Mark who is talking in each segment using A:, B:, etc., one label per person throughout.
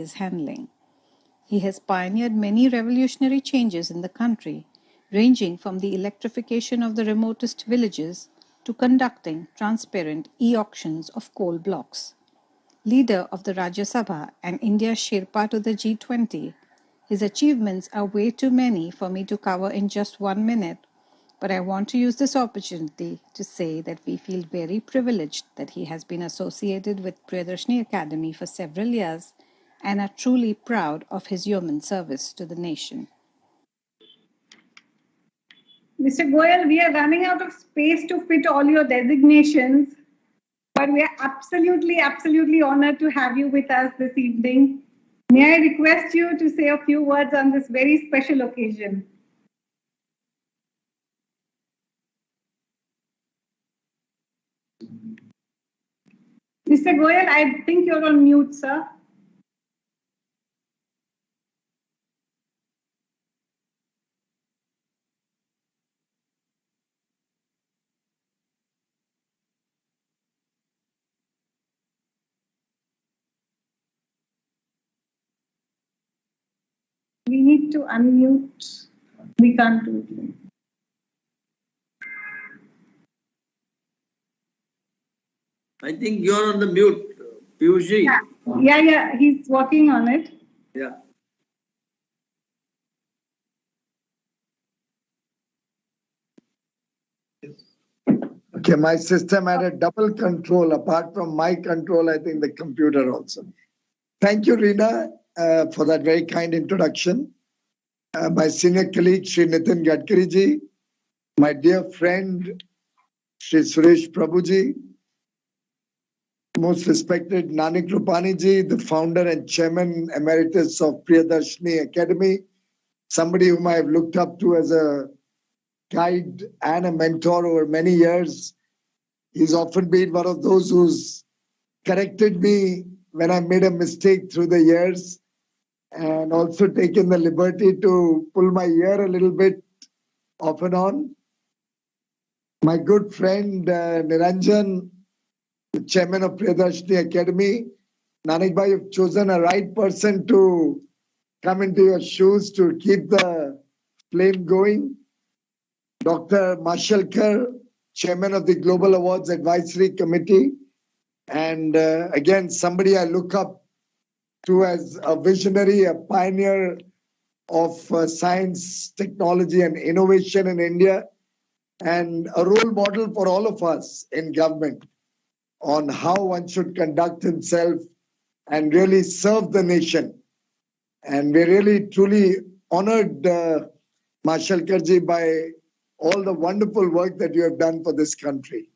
A: is handling. He has pioneered many revolutionary changes in the country, ranging from the electrification of the remotest villages to conducting transparent e-auctions of coal blocks. Leader of the Rajya Sabha and India's Sherpa to the G20, his achievements are way too many for me to cover in just 1 minute, but I want to use this opportunity to say that we feel very privileged that he has been associated with Priyadarshni Academy for several years and are truly proud of his yeoman service to the nation.
B: Mr. Goyal, we are running out of space to fit all your designations, but we are absolutely honored to have you with us this evening. May I request you to say a few words on this very special occasion? Mr. Goyal, I think you're on mute, sir. We need to unmute. We can't do it.
C: I think you're on the mute, Piyush.
B: Yeah, he's working on it.
C: Yeah.
D: Okay, my system had a double control. Apart from my control, I think the computer also. Thank you, Reena, for that very kind introduction. My senior colleague, Shri Nitin Gadkari ji, my dear friend, Shri Suresh Prabhu ji, most respected Nanik Rupani ji, the founder and chairman emeritus of Priyadarshni Academy, somebody whom I have looked up to as a guide and a mentor over many years. He's often been one of those who's corrected me when I made a mistake through the years, and also taken the liberty to pull my ear a little bit off and on. My good friend Niranjan, the chairman of Priyadarshni Academy. Nanik bhai, you've chosen a right person to come into your shoes to keep the flame going. Dr. Mashalkar, chairman of the Global Awards Advisory Committee. And again, somebody I look up to as a visionary, a pioneer of science, technology, and innovation in India, and a role model for all of us in government on how one should conduct himself and really serve the nation. And we're really, truly honored, Mashalkar ji, by all the wonderful work that you have done for this country.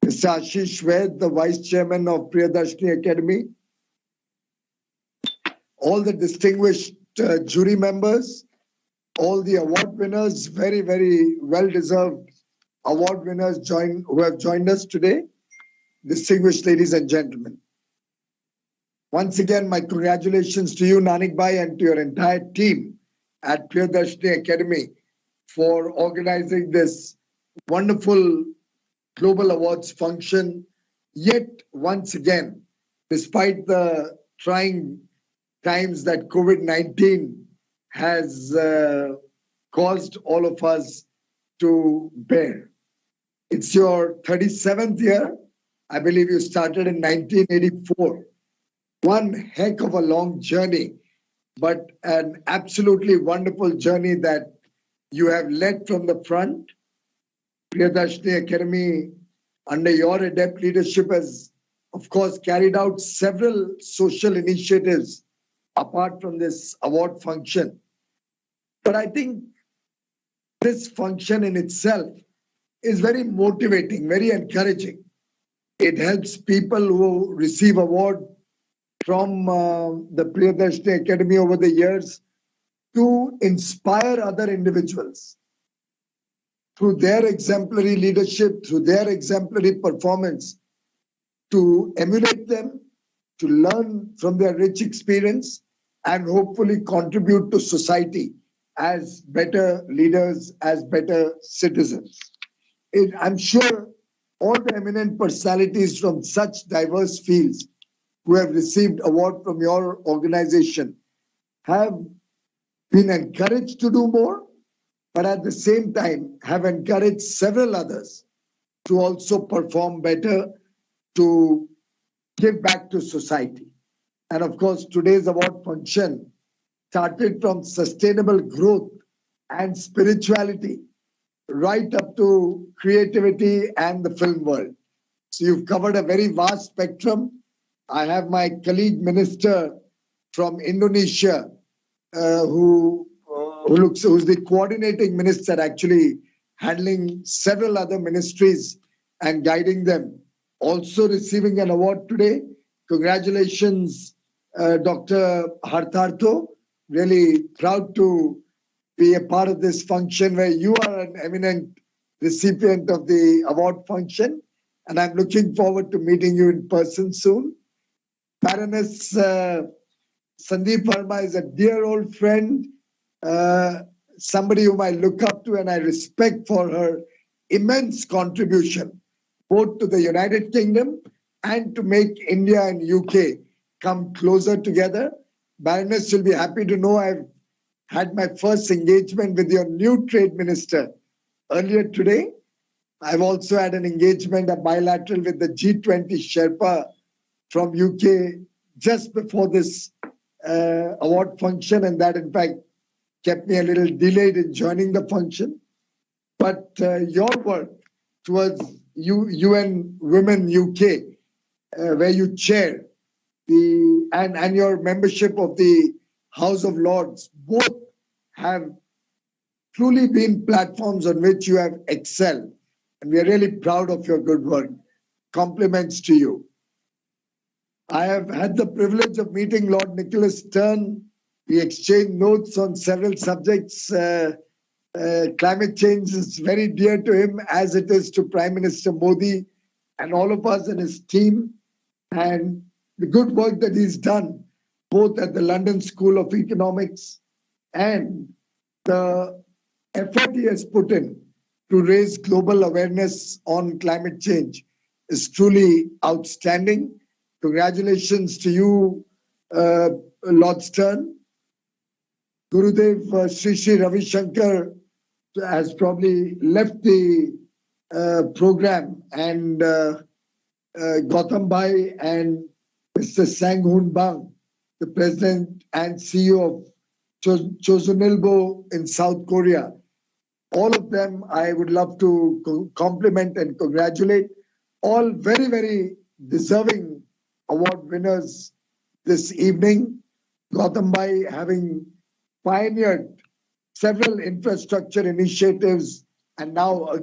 D: Mr. Ashish Ved, the Vice Chairman of Priyadarshni Academy, all the distinguished jury members, all the award winners, very, very well-deserved award winners who have joined us today, distinguished ladies and gentlemen. Once again, my congratulations to you, Nanik bhai, and to your entire team at Priyadarshni Academy for organizing this wonderful Global Awards function. Yet, once again, despite the trying times that COVID-19 has caused all of us to bear. It's your 37th year. I believe you started in 1984. One heck of a long journey, but an absolutely wonderful journey that you have led from the front. Priyadarshni Academy, under your adept leadership, has, of course, carried out several social initiatives apart from this award function. But I think this function in itself is very motivating, very encouraging. It helps people who receive award from the Priyadarshni Academy over the years to inspire other individuals through their exemplary leadership, through their exemplary performance, to emulate them, to learn from their rich experience, and hopefully contribute to society as better leaders, as better citizens. I'm sure all the eminent personalities from such diverse fields who have received award from your organization have been encouraged to do more, but at the same time have encouraged several others to also perform better, to give back to society. And of course, today's award function started from sustainable growth and spirituality right up to creativity and the film world. So you've covered a very vast spectrum. I have my colleague minister from Indonesia, who's the coordinating minister, actually handling several other ministries and guiding them, also receiving an award today. Congratulations, Dr. Hartharto. Really proud to be a part of this function where you are an eminent recipient of the award function. And I'm looking forward to meeting you in person soon. Baroness Sandeep Verma is a dear old friend, somebody whom I look up to and I respect for her immense contribution, both to the United Kingdom and to make India and UK come closer together. Baroness, you'll be happy to know I've had my first engagement with your new trade minister earlier today. I've also had an engagement, a bilateral with the G20 Sherpa from UK just before this award function, and that in fact kept me a little delayed in joining the function. But your work towards UN Women UK, where you chair and your membership of the House of Lords, both have truly been platforms on which you have excelled. And we are really proud of your good work. Compliments to you. I have had the privilege of meeting Lord Nicholas Stern. We exchanged notes on several subjects. Climate change is very dear to him, as it is to Prime Minister Modi and all of us and his team. And the good work that he's done, both at the London School of Economics and the effort he has put in to raise global awareness on climate change, is truly outstanding. Congratulations to you, Lord Stern. Gurudev Sri Ravi Shankar has probably left the program, and Gautam Bhai and Mr. Sang-Hoon Bang, the president and CEO of Chosunilbo in South Korea. All of them I would love to compliment and congratulate. All very, very deserving award winners this evening. Gautam Bhai having pioneered several infrastructure initiatives and now a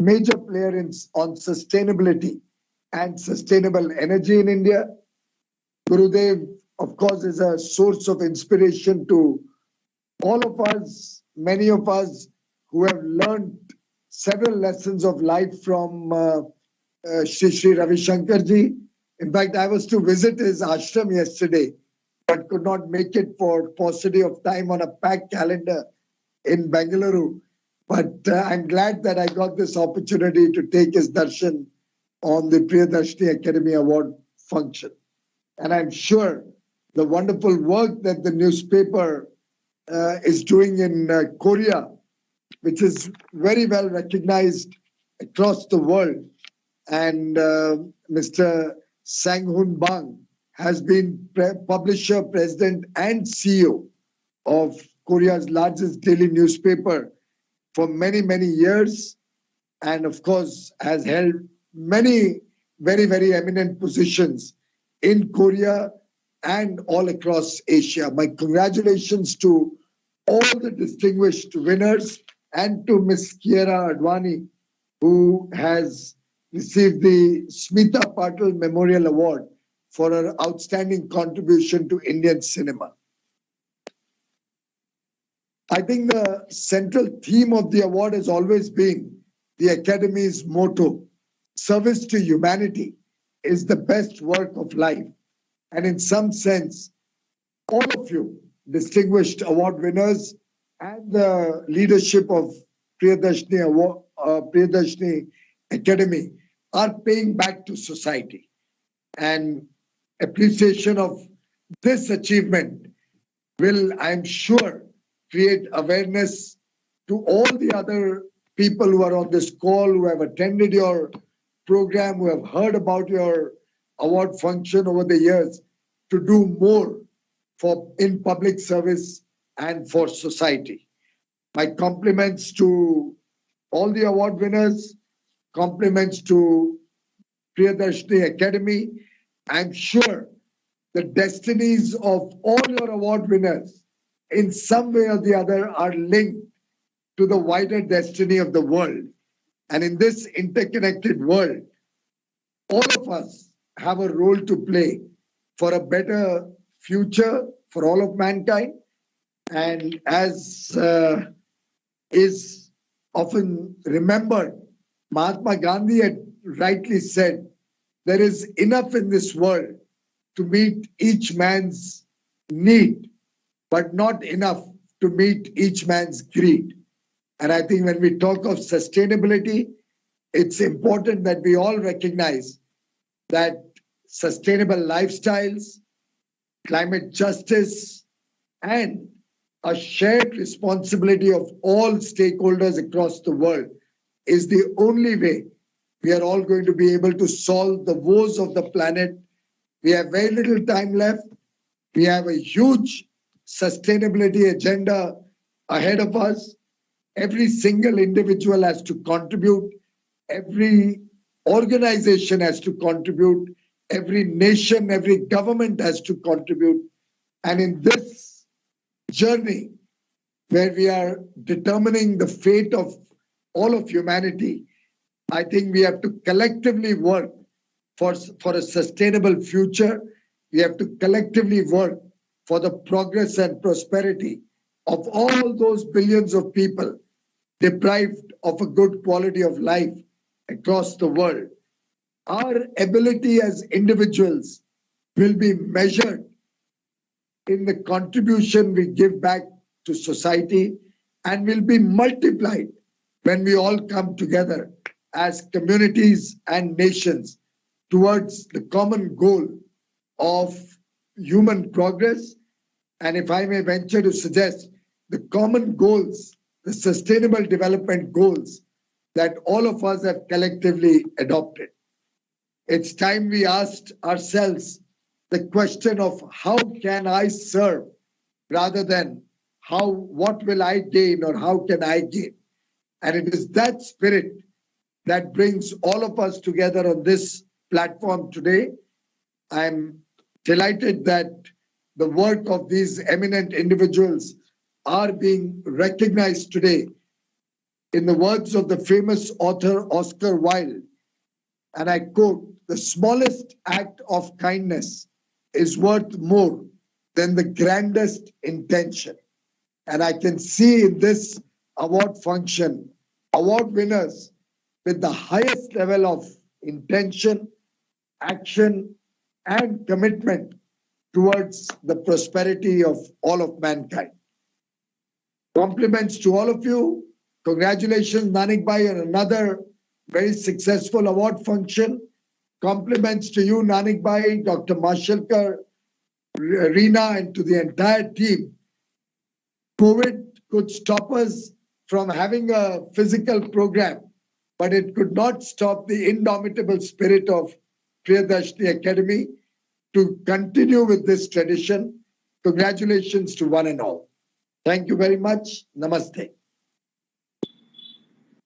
D: major player on sustainability and sustainable energy in India. Gurudev, of course, is a source of inspiration to all of us, many of us who have learned several lessons of life from Sri Ravi Shankar ji. In fact, I was to visit his ashram yesterday, but could not make it for paucity of time on a packed calendar in Bengaluru. But I'm glad that I got this opportunity to take his darshan on the Priyadarshni Academy Award function. And I'm sure the wonderful work that the newspaper is doing in Korea, which is very well recognized across the world. And Mr. Sang-Hoon Bang has been publisher, president, and CEO of Korea's largest daily newspaper for many, many years. And of course, has held many very, very eminent positions in Korea and all across Asia. My congratulations to all the distinguished winners and to Ms. Kiera Advani, who has received the Smita Patil Memorial Award for her outstanding contribution to Indian cinema. I think the central theme of the award has always been the Academy's motto: service to humanity is the best work of life. And in some sense, all of you, distinguished award winners and the leadership of Priyadarshni Academy, are paying back to society. And appreciation of this achievement will, I'm sure, create awareness to all the other people who are on this call, who have attended your program, who have heard about your award function over the years, to do more in public service and for society. My compliments to all the award winners, compliments to Priyadarshni Academy. I'm sure the destinies of all your award winners in some way or the other are linked to the wider destiny of the world. And in this interconnected world, all of us have a role to play for a better future for all of mankind. And as is often remembered, Mahatma Gandhi had rightly said, there is enough in this world to meet each man's need, but not enough to meet each man's greed. And I think when we talk of sustainability, it's important that we all recognize that sustainable lifestyles, climate justice, and a shared responsibility of all stakeholders across the world is the only way we are all going to be able to solve the woes of the planet. We have very little time left. We have a huge sustainability agenda ahead of us. Every single individual has to contribute. Every organization has to contribute. Every nation, every government has to contribute. And in this journey, where we are determining the fate of all of humanity, I think we have to collectively work for a sustainable future. We have to collectively work for the progress and prosperity of all those billions of people deprived of a good quality of life across the world. Our ability as individuals will be measured in the contribution we give back to society and will be multiplied when we all come together as communities and nations towards the common goal of human progress. And if I may venture to suggest, the common goals, the sustainable development goals that all of us have collectively adopted. It's time we asked ourselves the question of how can I serve rather than what will I gain or how can I gain? And it is that spirit that brings all of us together on this platform today. I'm delighted that the work of these eminent individuals are being recognized today. In the words of the famous author Oscar Wilde, and I quote, "The smallest act of kindness is worth more than the grandest intention." And I can see in this award function, award winners with the highest level of intention, action, and commitment towards the prosperity of all of mankind. Compliments to all of you. Congratulations, Nanik Bhai, on another very successful award function. Compliments to you, Nanik Bhai, Dr. Mashalkar, Reena, and to the entire team. COVID could stop us from having a physical program, but it could not stop the indomitable spirit of Priyadarshni Academy to continue with this tradition. Congratulations to one and all. Thank you very much. Namaste.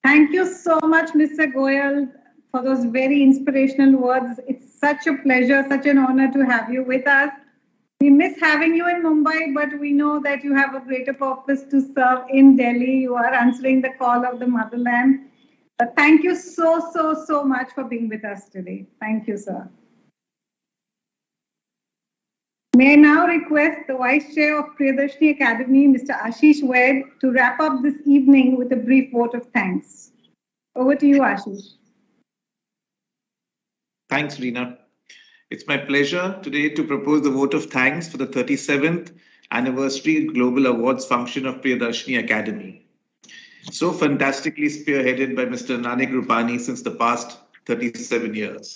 B: Thank you so much, Mr. Goyal, for those very inspirational words. It's such a pleasure, such an honor to have you with us. We miss having you in Mumbai, but we know that you have a greater purpose to serve in Delhi. You are answering the call of the motherland. Thank you so much for being with us today. Thank you, sir. May I now request the Vice Chair of Priyadarshni Academy, Mr. Ashish Vaid, to wrap up this evening with a brief vote of thanks. Over to you, Ashish.
E: Thanks, Reena. It's my pleasure today to propose the vote of thanks for the 37th Anniversary Global Awards function of Priyadarshni Academy. So fantastically spearheaded by Mr. Nanik Rupani since the past 37 years.